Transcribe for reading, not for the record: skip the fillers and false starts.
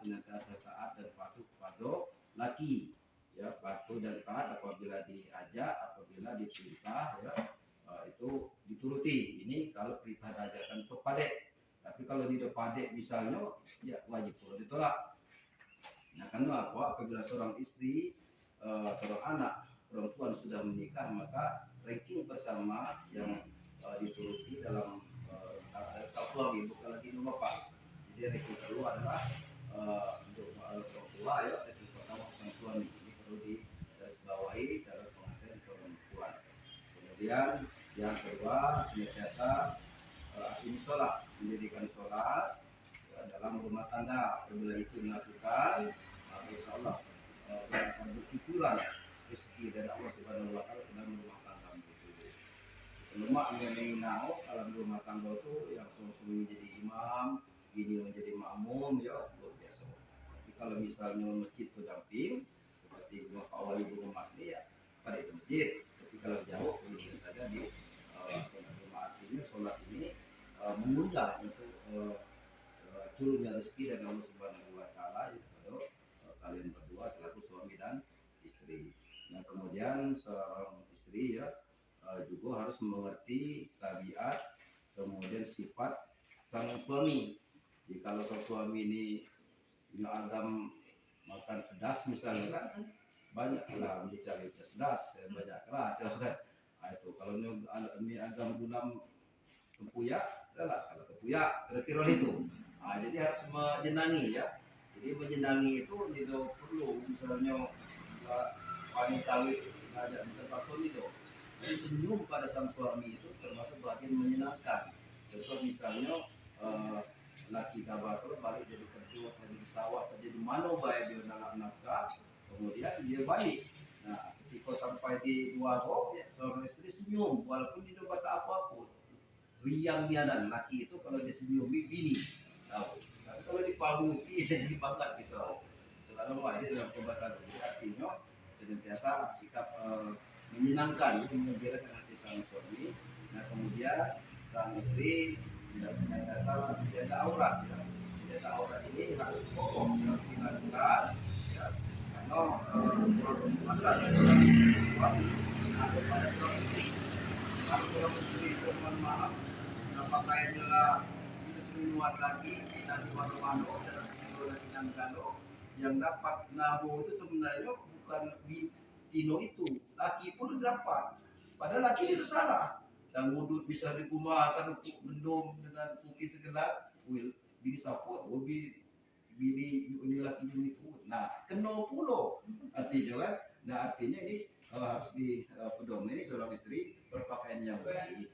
Senantiasa taat dan patuh kepada laki, ya, patuh dan taat apabila diperintah ya itu dituruti. Ini kalau perintah diajarkan untuk padek. Tapi kalau tidak padek misalnya, ya wajib pula ditolak. Nah, karena apa? Apabila seorang istri, seorang anak perempuan sudah menikah, maka ranking bersama yang dituruti dalam sang suami, bukan lagi nomor bapak. Jadi ranking kedua adalah untuk orang tua ya, ranking pertama sang suami. Ini perlu digarisbawahi cara pengantin perempuan. Kemudian yang kedua, senantiasa ini sholat, mendirikan sholat dalam rumah tangga. Apabila itu dilakukan, maka insya Allah akan bercucuran rezeki dari Allah Subhanahu Wa Taala dalam rumah tangga itu. Lemak yang mengenal dalam rumah tangga itu yang suami menjadi imam, ini menjadi makmum, ya luar biasa. Tapi kalau misalnya masjid pendamping seperti Bapak Wali Gunung Mas ini ya pada itu masjid. Tapi kalau jauh ini saja di sholat rumah. Artinya sholat ini mengundang untuk turunnya rezeki dari Allah Subhanahu Wa Taala kepada kalian berdua selaku suami dan istri. Nah, kemudian seorang istri ya juga harus mengerti tabiat kemudian sifat sang suami. Jadi kalau sang suami ini agam makan pedas misalnya kan banyaklah dicari pedas, banyak keras ya kan. Nah, itu kalau ini agam gulam tempuyak, adalah kalau tempuyak kira-kira itu. Nah, jadi harus menyenangi ya. Jadi menyenangi itu tidak perlu misalnya paling sawit ada di tempat suami itu. Jadi senyum pada sang suami itu termasuk bagian menyenangkan. Contoh misalnya laki kabatur balik dari kerja, dari sawah, jadi mana bayar dia dalam nafkah, kemudian dia balik. Nah, ketika sampai di warung, ya, seorang istri senyum walaupun tidak kata apa-apa. Riang dia dan laki itu kalau dia senyumi bini. Tahu. Tapi kalau dipamuki jadi banget gitu. Selalu ada dalam pembatalan. Artinya senantiasa sikap menyenangkan, menggembirakan hati sang suami. Nah, kemudian sang istri tidak senantiasa menjaga aurat. Ya. Menjaga aurat ini harus pokok harus dilakukan. Ya. Karena maka suami atau pada suami istri. Kalau suami istri itu mohon maaf, pakaiannya lah minuman lagi tidak di warung-warung dan sekitar lagi kalau yang dapat nabo itu sebenarnya bukan Tino itu, laki pun dapat. Padahal laki itu salah. Dan wudhu bisa dikumpulkan untuk mendom dengan kopi segelas, bini saput, bini ini laki itu. Nah, kena pulo artinya kan. Nah, artinya ini harus di pedoman ini seorang istri berpakaian yang baik.